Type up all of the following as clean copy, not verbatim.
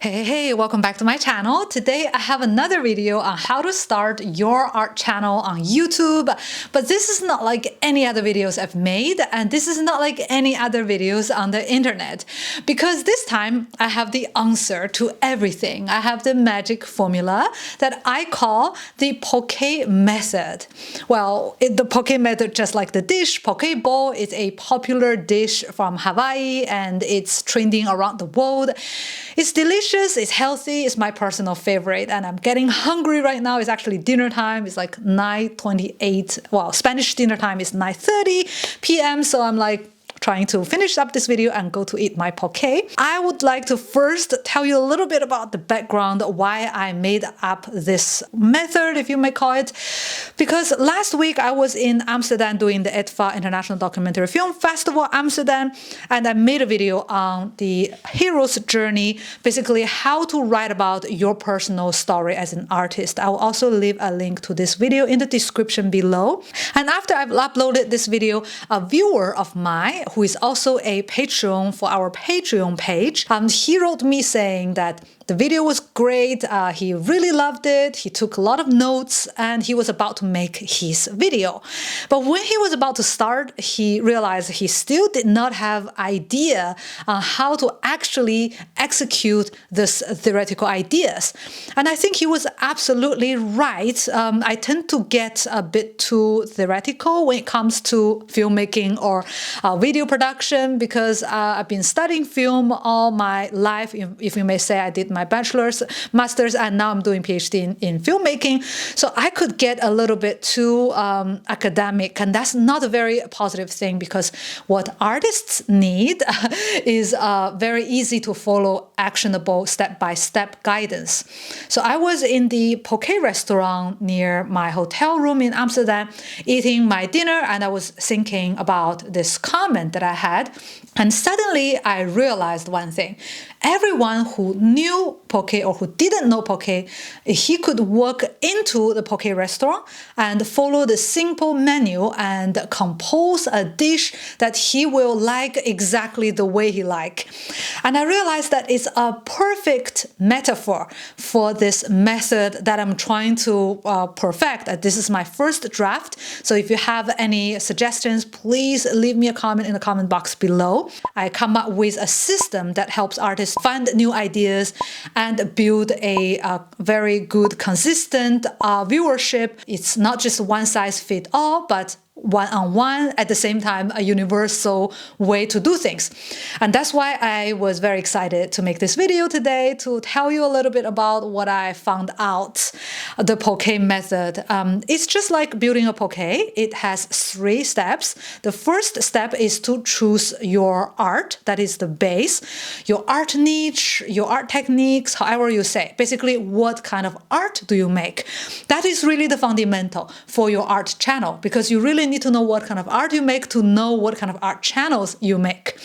Hey, welcome back to my channel. Today I have another video on how to start your art channel on YouTube. But this is not like any other videos I've made, and this is not like any other videos on the internet. Because this time I have the answer to everything. I have the magic formula that I call the poke method. Well, the poke method, just like the dish, poke bowl, is a popular dish from Hawaii and it's trending around the world. It's delicious, it's healthy, it's my personal favorite, and I'm getting hungry right now. It's actually dinner time. It's like 9:28. Well, Spanish dinner time is 9:30 p.m. So I'm like trying to finish up this video and go to eat my poke. I would like to first tell you a little bit about the background, why I made up this method, if you may call it. Because last week I was in Amsterdam doing the IDFA International Documentary Film Festival Amsterdam, and I made a video on the hero's journey, basically how to write about your personal story as an artist. I will also leave a link to this video in the description below. And after I've uploaded this video, a viewer of mine, who is also a Patreon for our Patreon page, he wrote me saying that the video was great, he really loved it, he took a lot of notes, and he was about to make his video. But when he was about to start, he realized he still did not have idea on how to actually execute this theoretical ideas. And I think he was absolutely right. I tend to get a bit too theoretical when it comes to filmmaking or video production, because I've been studying film all my life. If you may say, I did my bachelor's, master's, and now I'm doing PhD in filmmaking. So I could get a little bit too academic, and that's not a very positive thing, because what artists need is very easy to follow, actionable step-by-step guidance. So I was in the poke restaurant near my hotel room in Amsterdam eating my dinner, and I was thinking about this comment that I had, and suddenly I realized one thing. Everyone who knew poke or who didn't know poke, he could walk into the poke restaurant and follow the simple menu and compose a dish that he will like exactly the way he like. And I realized that it's a perfect metaphor for this method that I'm trying to perfect. This is my first draft. So if you have any suggestions, please leave me a comment in the comment box below. I come up with a system that helps artists find new ideas and build a very good, consistent viewership. It's not just one size fits all, but one-on-one, at the same time, a universal way to do things. And that's why I was very excited to make this video today, to tell you a little bit about what I found out, the poke method. It's just like building a poke. It has 3 steps. The first step is to choose your art. That is the base. Your art niche, your art techniques, however you say. Basically, what kind of art do you make? That is really the fundamental for your art channel, because you really need to know what kind of art you make to know what kind of art channels you make.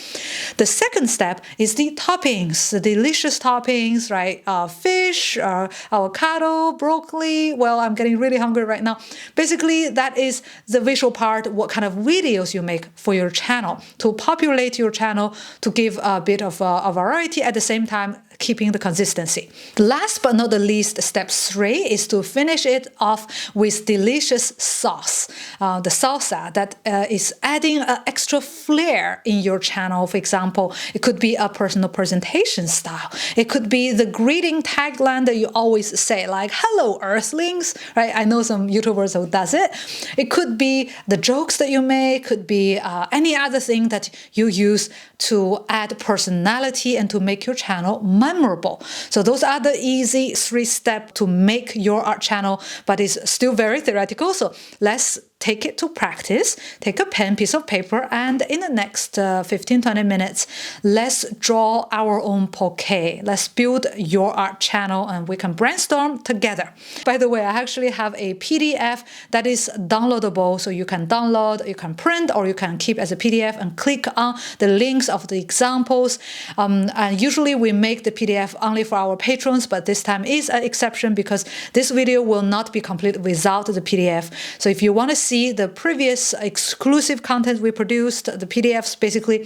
The second step is the toppings, the delicious toppings, right? Fish, avocado, broccoli. Well, I'm getting really hungry right now. Basically, that is the visual part, what kind of videos you make for your channel, to populate your channel, to give a bit of a variety, at the same time keeping the consistency. Last but not the least, step 3 is to finish it off with delicious sauce. The salsa that is adding an extra flair in your channel. For example, it could be a personal presentation style. It could be the greeting tagline that you always say, like, "Hello, Earthlings," right? I know some YouTubers who does it. It could be the jokes that you make, could be any other thing that you use to add personality and to make your channel memorable. So those are the easy 3 steps to make your art channel, but it's still very theoretical. So let's take it to practice. Take a pen, piece of paper, and in the next 15-20 minutes, let's draw our own poke. Let's build your art channel and we can brainstorm together. By the way, I actually have a PDF that is downloadable, so you can download, you can print, or you can keep as a PDF and click on the links of the examples. And usually we make the PDF only for our patrons, but this time is an exception because this video will not be complete without the PDF. So if you want to see the previous exclusive content we produced, the PDFs basically,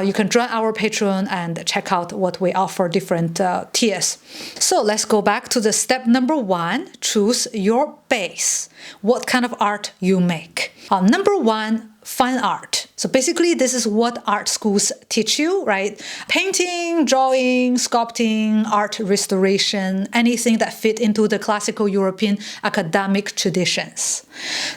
you can join our Patreon and check out what we offer different tiers. So let's go back to the step number 1, choose your base, what kind of art you make. Number 1, fine art. So basically, this is what art schools teach you, right? Painting, drawing, sculpting, art restoration, anything that fit into the classical European academic traditions.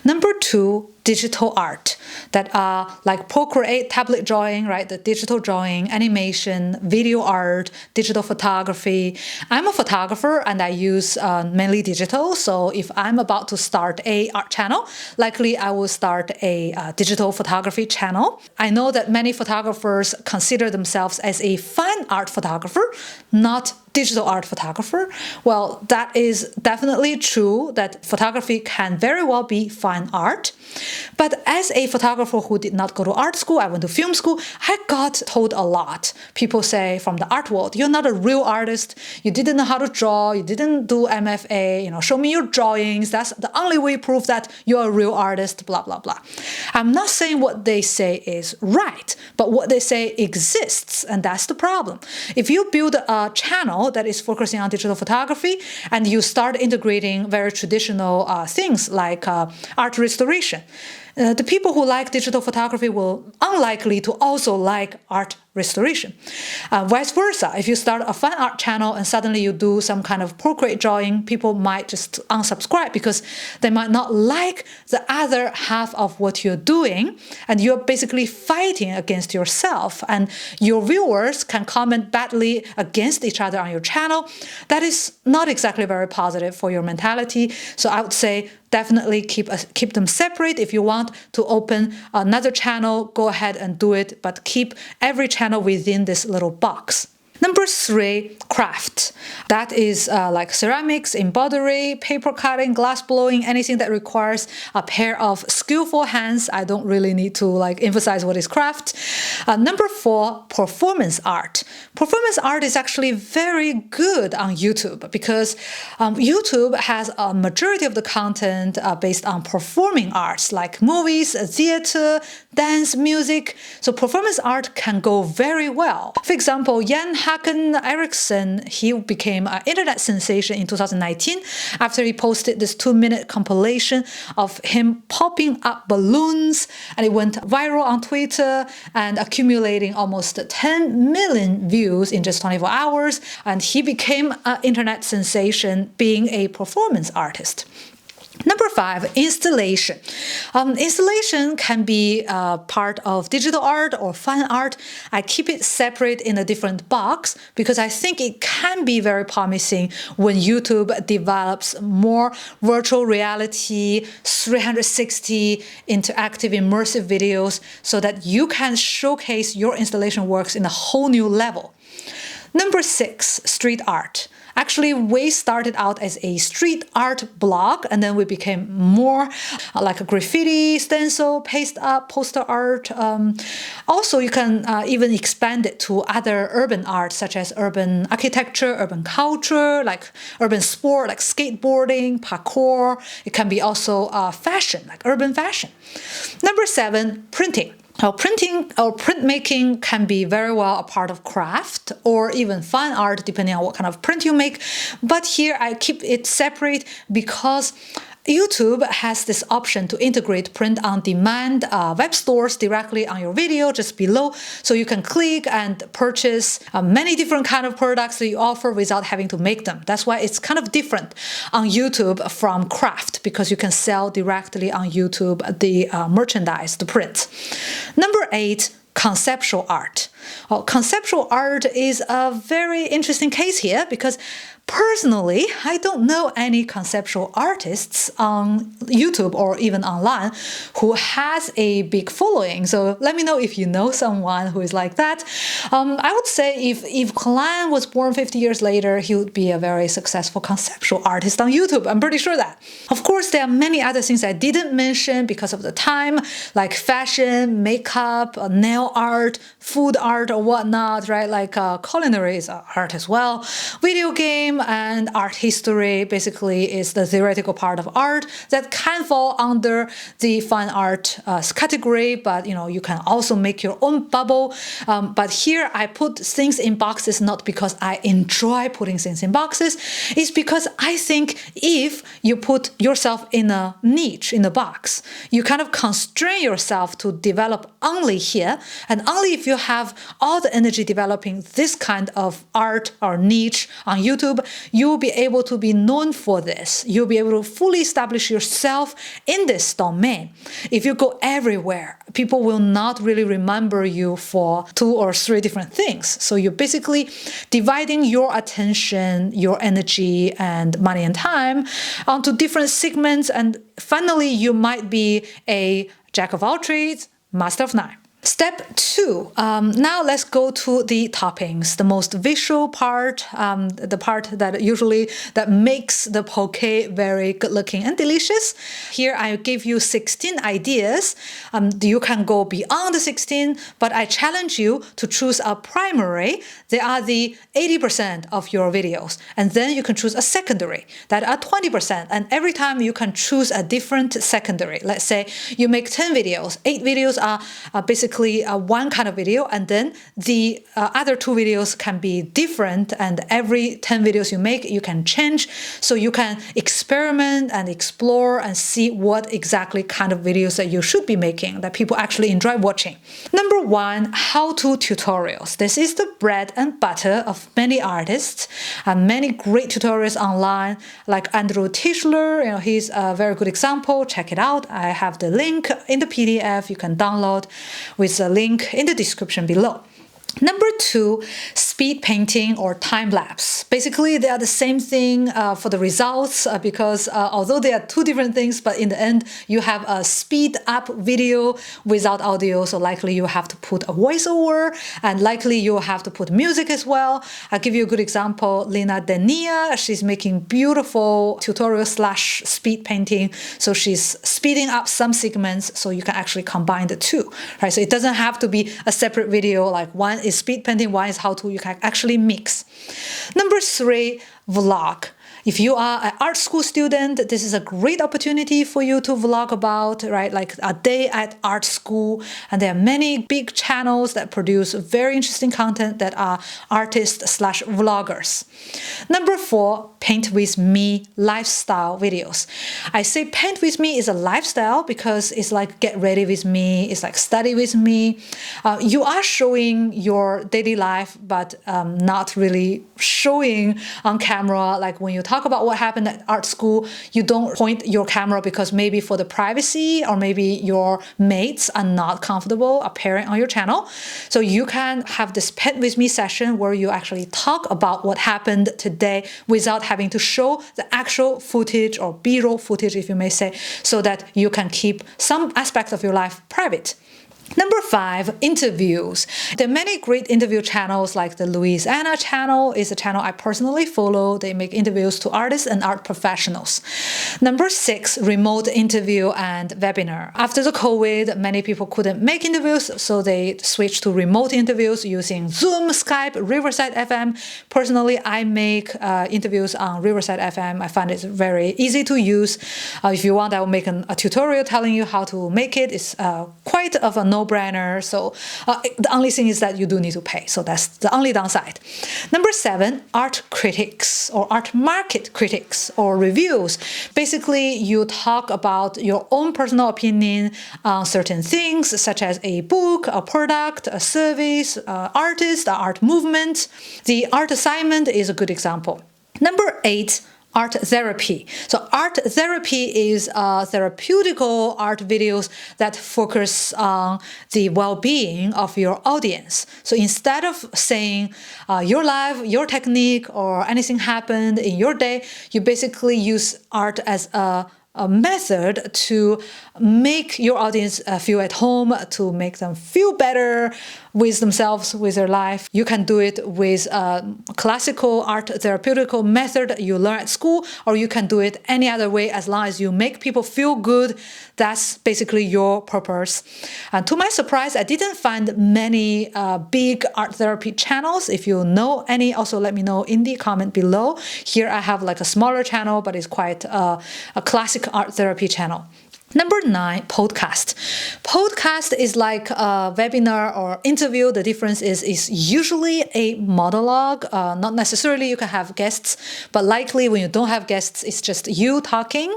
Number 2, digital art, that are like Procreate tablet drawing, right? The digital drawing, animation, video art, digital photography. I'm a photographer and I use mainly digital. So if I'm about to start a art channel, likely I will start a digital photography channel. I know that many photographers consider themselves as a fine art photographer, not digital art photographer. Well, that is definitely true that photography can very well be fine art. But as a photographer who did not go to art school, I went to film school, I got told a lot. People say from the art world, you're not a real artist, you didn't know how to draw, you didn't do MFA, show me your drawings, that's the only way you prove that you're a real artist, blah, blah, blah. I'm not saying what they say is right, but what they say exists, and that's the problem. If you build a channel that is focusing on digital photography and you start integrating very traditional things like art restoration, the people who like digital photography will unlikely to also like art restoration. Vice versa, if you start a fine art channel and suddenly you do some kind of Procreate drawing, people might just unsubscribe because they might not like the other half of what you're doing, and you're basically fighting against yourself, and your viewers can comment badly against each other on your channel. That is not exactly very positive for your mentality. So I would say definitely keep them separate. If you want to open another channel, go ahead and do it, but keep every channel within this little box. Number 3, craft. That is like ceramics, embroidery, paper cutting, glass blowing, anything that requires a pair of skillful hands. I don't really need to emphasize what is craft. Number 4, performance art. Performance art is actually very good on YouTube because YouTube has a majority of the content based on performing arts like movies, theater, dance, music. So performance art can go very well. For example, Jan Hagen Eriksson, he became an internet sensation in 2019 after he posted this 2-minute compilation of him popping up balloons, and it went viral on Twitter and accumulating almost 10 million views in just 24 hours, and he became an internet sensation being a performance artist. Number 5, installation. Installation can be part of digital art or fine art. I keep it separate in a different box because I think it can be very promising when YouTube develops more virtual reality, 360 interactive immersive videos so that you can showcase your installation works in a whole new level. Number 6, street art. Actually, we started out as a street art blog, and then we became more like a graffiti, stencil, paste up, poster art. Also, you can even expand it to other urban art, such as urban architecture, urban culture, like urban sport, like skateboarding, parkour. It can be also fashion, like urban fashion. Number 7, printing. Printing or printmaking can be very well a part of craft or even fine art, depending on what kind of print you make. But here I keep it separate because YouTube has this option to integrate print-on-demand web stores directly on your video just below, so you can click and purchase many different kind of products that you offer without having to make them. That's why it's kind of different on YouTube from craft, because you can sell directly on YouTube the merchandise, the print. Number 8, conceptual art. Conceptual art is a very interesting case here because personally, I don't know any conceptual artists on YouTube or even online who has a big following. So let me know if you know someone who is like that. I would say if Yves Klein was born 50 years later, he would be a very successful conceptual artist on YouTube. I'm pretty sure that. Of course, there are many other things I didn't mention because of the time, like fashion, makeup, nail art, food art, art or whatnot, right? Like culinary is art as well. Video game and art history basically is the theoretical part of art that can fall under the fine art category, but you can also make your own bubble. But here I put things in boxes not because I enjoy putting things in boxes. It's because I think if you put yourself in a niche, in a box, you kind of constrain yourself to develop only here, and only if you have all the energy developing this kind of art or niche on YouTube, you'll be able to be known for this. You'll be able to fully establish yourself in this domain. If you go everywhere, people will not really remember you for 2 or 3 different things. So you're basically dividing your attention, your energy, and money and time onto different segments, and finally you might be a jack of all trades, master of none. Step 2. Now let's go to the toppings, the most visual part, the part that usually that makes the poke very good looking and delicious. Here I give you 16 ideas. You can go beyond the 16, but I challenge you to choose a primary. They are the 80% of your videos, and then you can choose a secondary that are 20%. And every time you can choose a different secondary. Let's say you make 10 videos, 8 videos are basically one kind of video, and then the other 2 videos can be different, and every 10 videos you make you can change, so you can experiment and explore and see what exactly kind of videos that you should be making that people actually enjoy watching. Number 1, how-to tutorials. This is the bread and butter of many artists, and many great tutorials online like Andrew Tischler, he's a very good example. Check it out. I have the link in the PDF you can download with a link in the description below. Number 2, speed painting or time lapse. Basically, they are the same thing for the results because although they are 2 different things, but in the end, you have a speed up video without audio. So likely you have to put a voiceover, and likely you have to put music as well. I'll give you a good example. Lena Denia, she's making beautiful tutorial / speed painting. So she's speeding up some segments so you can actually combine the 2, right? So it doesn't have to be a separate video, like one is speed painting, one is how-to. You can actually mix. Number 3, vlog. If you are an art school student, this is a great opportunity for you to vlog about, right? Like a day at art school. And there are many big channels that produce very interesting content that are artists / vloggers. Number 4, paint with me lifestyle videos. I say paint with me is a lifestyle because it's like get ready with me, it's like study with me. You are showing your daily life, but not really showing on camera. Like when you talk about what happened at art school, you don't point your camera because maybe for the privacy or maybe your mates are not comfortable appearing on your channel. So you can have this paint with me session where you actually talk about what happened today without having to show the actual footage or B-roll footage, if you may say, so that you can keep some aspects of your life private. Number 5, interviews. There are many great interview channels like the Louisiana channel is a channel I personally follow. They make interviews to artists and art professionals. Number 6, remote interview and webinar. After the COVID, many people couldn't make interviews, so they switched to remote interviews using Zoom, Skype, Riverside FM. Personally, I make interviews on Riverside FM. I find it very easy to use. If you want, I will make a tutorial telling you how to make it. It's quite of a no-brainer. So the only thing is that you do need to pay. So that's the only downside. Number 7, art critics or art market critics or reviews. Basically, you talk about your own personal opinion on certain things, such as a book, a product, a service, artist, art movement. The art assignment is a good example. Number 8, art therapy. So art therapy is therapeutical art videos that focus on the well-being of your audience. So instead of saying your life, your technique, or anything happened in your day, you basically use art as a method to make your audience feel at home, to make them feel better with themselves, with their life. You can do it with a classical art therapeutical method you learn at school, or you can do it any other way as long as you make people feel good. That's basically your purpose. And to my surprise, I didn't find many big art therapy channels. If you know any, also let me know in the comment below. Here I have like a smaller channel, but it's quite a classic art therapy channel. Number 9, podcast. Podcast is like a webinar or interview. The difference is usually a monologue. Not necessarily you can have guests, but likely when you don't have guests, it's just you talking.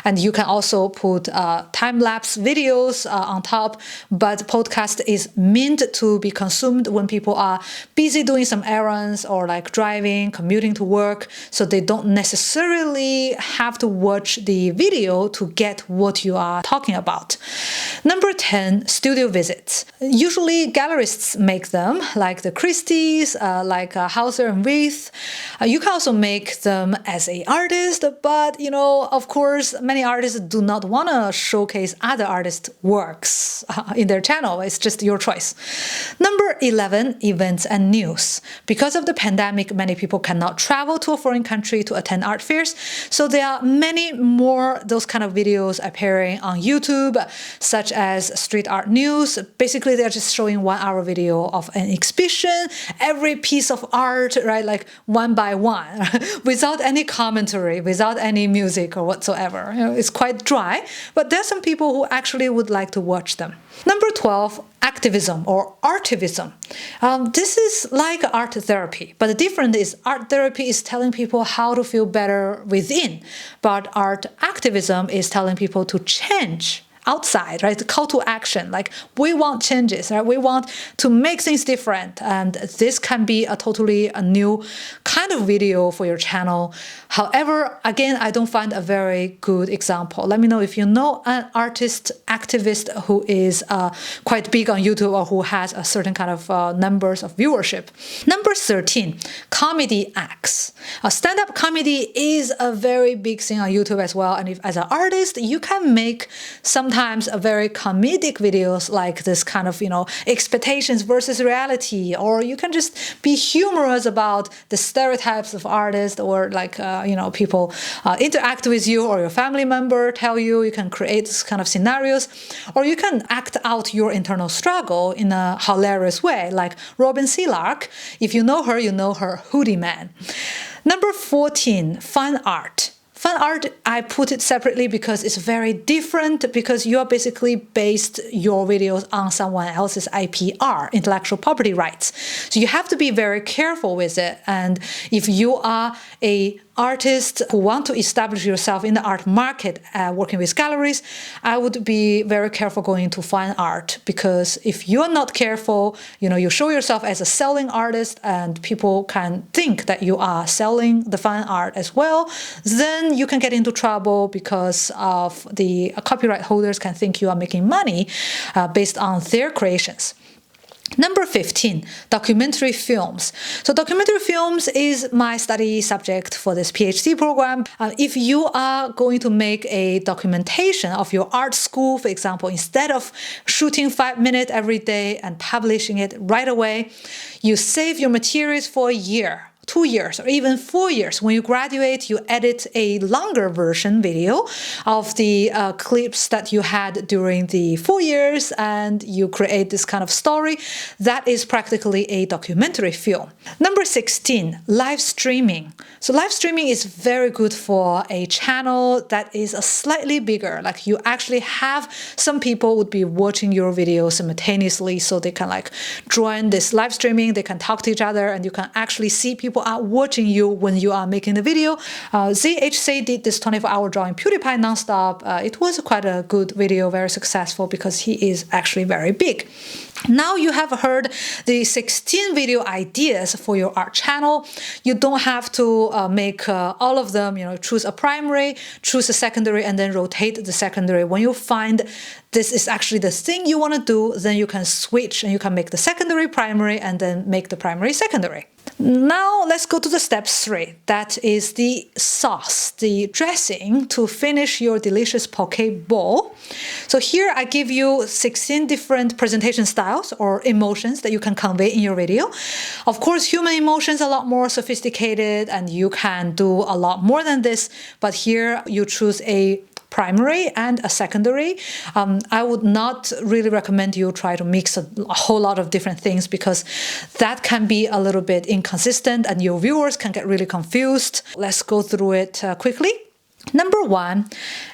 And you can also put time-lapse videos on top. But podcast is meant to be consumed when people are busy doing some errands or like driving, commuting to work. So they don't necessarily have to watch the video to get what you are talking about. Number 10, studio visits. Usually gallerists make them, like the Christie's, like Hauser and Wirth. You can also make them as an artist, but of course, many artists do not want to showcase other artists' works in their channel. It's just your choice. Number 11, events and news. Because of the pandemic, many people cannot travel to a foreign country to attend art fairs. So there are many more those kind of videos appearing on YouTube, such as Street Art News. Basically, they're just showing 1-hour video of an exhibition, every piece of art, right, like one by one, without any commentary, without any music or whatsoever. It's quite dry, but there's some people who actually would like to watch them. Number 12, activism or artivism. This is like art therapy, but the difference is art therapy is telling people how to feel better within, but art activism is telling people to change outside, right? The call to action, like we want changes, right? We want to make things different. And this can be a totally new kind of video for your channel. However, again, I don't find a very good example. Let me know if you know an artist, activist who is quite big on YouTube or who has a certain kind of numbers of viewership. Number 13, comedy acts. Stand-up comedy is a very big thing on YouTube as well. And if as an artist, you can make sometimes a very comedic videos like this kind of, expectations versus reality, or you can just be humorous about the stereotypes of artists, or like, people interact with you or your family member tell you. You can create this kind of scenarios, or you can act out your internal struggle in a hilarious way, like Robin Selark. If you know her Hoodie Man. Number 14, fun art. Fan art, I put it separately because it's very different, because you are basically based your videos on someone else's IPR, intellectual property rights. So you have to be very careful with it. And if you are a artist who want to establish yourself in the art market, working with galleries, I would be very careful going to fine art, because if you're not careful, you show yourself as a selling artist and people can think that you are selling the fine art as well, then you can get into trouble because of the copyright holders can think you are making money based on their creations. Number 15, documentary films. So documentary films is my study subject for this PhD program. If you are going to make a documentation of your art school, for example, instead of shooting 5 minutes every day and publishing it right away, you save your materials for a year, 2 years, or even 4 years. When you graduate, you edit a longer version video of the clips that you had during the 4 years, and you create this kind of story. That is practically a documentary film. Number 16, live streaming. So live streaming is very good for a channel that is a slightly bigger, like you actually have some people would be watching your video simultaneously, so they can like join this live streaming, they can talk to each other, and you can actually see people are watching you when you are making the video. ZHC did this 24-hour drawing PewDiePie nonstop. It was quite a good video, very successful, because he is actually very big. Now you have heard the 16 video ideas for your art channel. You don't have to make all of them, choose a primary, choose a secondary, and then rotate the secondary. When you find this is actually the thing you want to do, then you can switch and you can make the secondary primary and then make the primary secondary. Now let's go to the step 3. That is the sauce, the dressing to finish your delicious poke bowl. So here I give you 16 different presentation styles or emotions that you can convey in your video. Of course, human emotions are a lot more sophisticated and you can do a lot more than this, but here you choose a primary and a secondary. I would not really recommend you try to mix a whole lot of different things because that can be a little bit inconsistent and your viewers can get really confused. Let's go through it quickly. Number 1,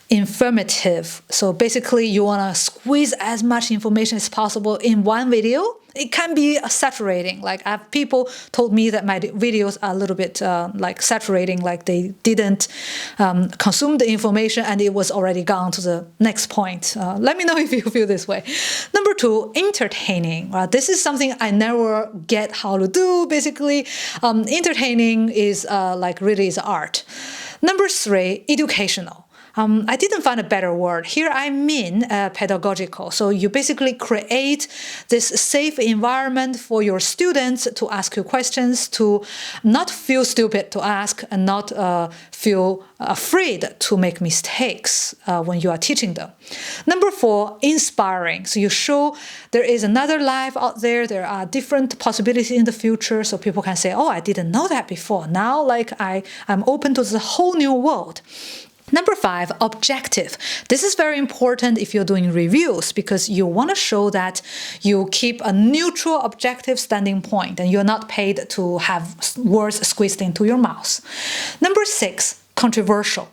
informative. So basically you want to squeeze as much information as possible in one video. It can be saturating. Like people told me that my videos are a little bit like saturating, like they didn't consume the information and it was already gone to the next point. Let me know if you feel this way. Number 2, entertaining. This is something I never get how to do. Basically, entertaining is like really is art. Number 3, educational. I didn't find a better word. Here I mean pedagogical. So you basically create this safe environment for your students to ask you questions, to not feel stupid to ask and not feel afraid to make mistakes when you are teaching them. Number 4, inspiring. So you show there is another life out there. There are different possibilities in the future. So people can say, oh, I didn't know that before. Now like I'm open to the whole new world. Number 5, objective. This is very important if you're doing reviews because you want to show that you keep a neutral objective standing point and you're not paid to have words squeezed into your mouth. Number 6, controversial.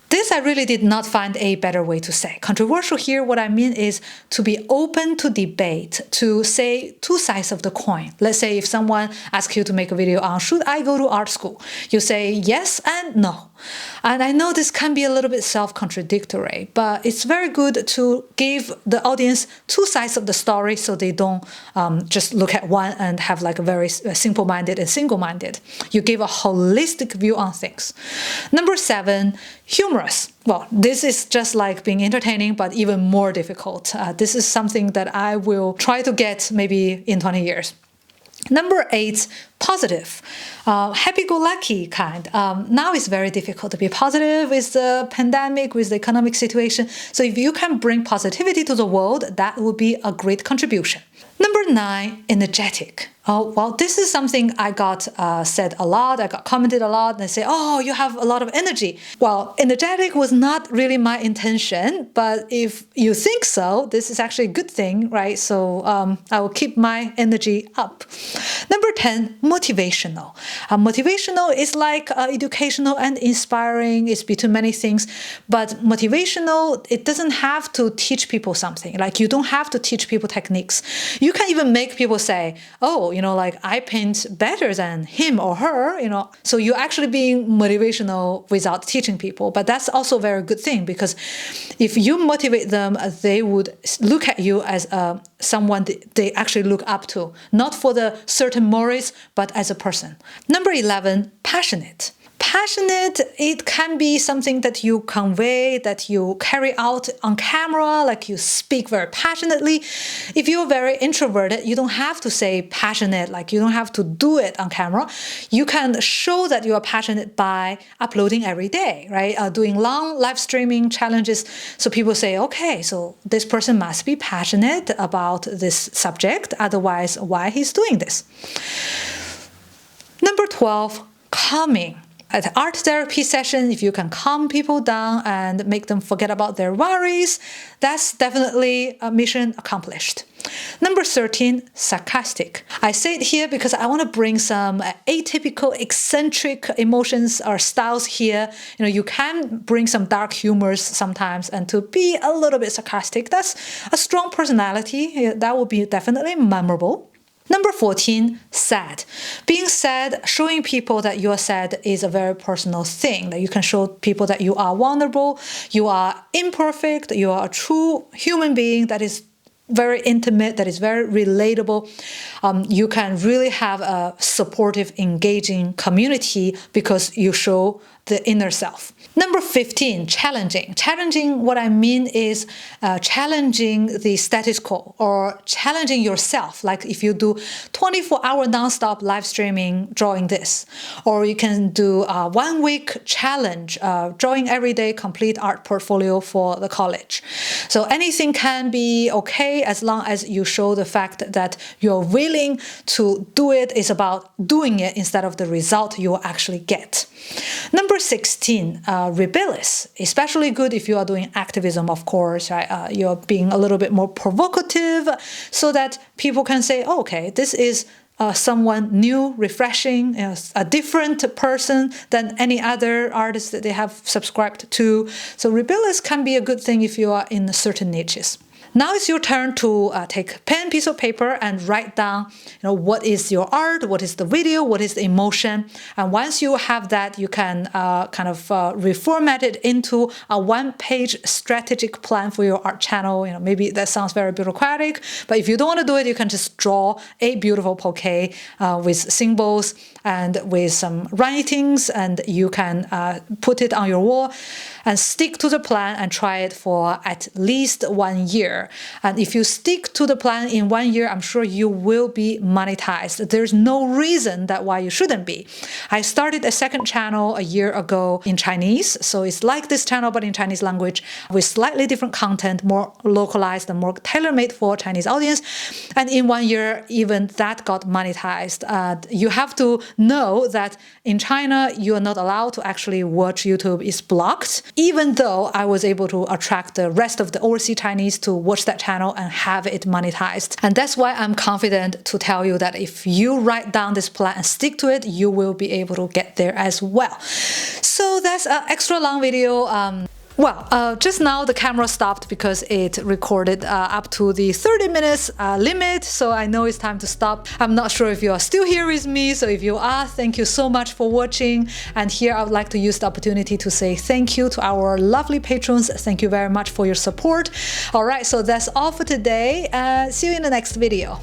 This I really did not find a better way to say. Controversial here, what I mean is to be open to debate, to say two sides of the coin. Let's say if someone asks you to make a video on should I go to art school? You say yes and no. And I know this can be a little bit self-contradictory, but it's very good to give the audience two sides of the story so they don't just look at one and have like a very simple-minded and single-minded. You give a holistic view on things. Number 7, humorous. Well, this is just like being entertaining, but even more difficult. This is something that I will try to get maybe in 20 years. Number 8, positive, happy-go-lucky kind. Now it's very difficult to be positive with the pandemic, with the economic situation. So if you can bring positivity to the world, that would be a great contribution. Number 9, energetic. Oh, well, this is something I got said a lot. I got commented a lot. They say, oh, you have a lot of energy. Well, energetic was not really my intention, but if you think so, this is actually a good thing, right? So I will keep my energy up. Number 10, motivational. Motivational is like educational and inspiring. It's between many things, but motivational, it doesn't have to teach people something. Like you don't have to teach people techniques. You can even make people say, oh, like I paint better than him or her, So you're actually being motivational without teaching people. But that's also a very good thing because if you motivate them, they would look at you as someone they actually look up to, not for the certain morals, but as a person. Number 11, passionate. Passionate, it can be something that you convey, that you carry out on camera, like you speak very passionately. If you're very introverted, you don't have to say passionate, like you don't have to do it on camera. You can show that you are passionate by uploading every day, right? Doing long live streaming challenges. So people say, okay, so this person must be passionate about this subject. Otherwise, why he's doing this? Number 12, calming. At art therapy session, if you can calm people down and make them forget about their worries, that's definitely a mission accomplished. Number 13, sarcastic. I say it here because I want to bring some atypical, eccentric emotions or styles here. You can bring some dark humors sometimes and to be a little bit sarcastic. That's a strong personality. That would be definitely memorable. Number 14, sad. Being sad, showing people that you are sad is a very personal thing. That you can show people that you are vulnerable, you are imperfect, you are a true human being that is very intimate, that is very relatable. You can really have a supportive, engaging community because you show the inner self. Number 15, challenging. Challenging, what I mean is challenging the status quo or challenging yourself. Like if you do 24-hour nonstop live streaming, drawing this, or you can do a 1 week challenge, drawing every day, complete art portfolio for the college. So anything can be okay as long as you show the fact that you're willing to do it. It's about doing it instead of the result you will actually get. Number 16, rebellious, especially good if you are doing activism, of course, right? You're being a little bit more provocative so that people can say, oh, okay, this is someone new, refreshing, a different person than any other artist that they have subscribed to. So rebellious can be a good thing if you are in certain niches. Now it's your turn to take pen, piece of paper, and write down, what is your art, what is the video, what is the emotion. And once you have that, you can reformat it into a one-page strategic plan for your art channel. Maybe that sounds very bureaucratic, but if you don't want to do it, you can just draw a beautiful bouquet with symbols and with some writings, and you can put it on your wall and stick to the plan and try it for at least 1 year. And if you stick to the plan in 1 year, I'm sure you will be monetized. There's no reason that why you shouldn't be. I started a second channel a year ago in Chinese, so it's like this channel but in Chinese language with slightly different content, more localized and more tailor-made for Chinese audience. And in 1 year, even that got monetized. You have to know that in China, you are not allowed to actually watch YouTube. It's blocked, even though I was able to attract the rest of the overseas Chinese to watch that channel and have it monetized. And that's why I'm confident to tell you that if you write down this plan and stick to it, you will be able to get there as well. So that's an extra long video. Just now the camera stopped because it recorded up to the 30 minutes limit, so I know it's time to stop. I'm not sure if you are still here with me, so if you are, thank you so much for watching. And here I would like to use the opportunity to say thank you to our lovely patrons. Thank you very much for your support. Alright, so that's all for today. See you in the next video.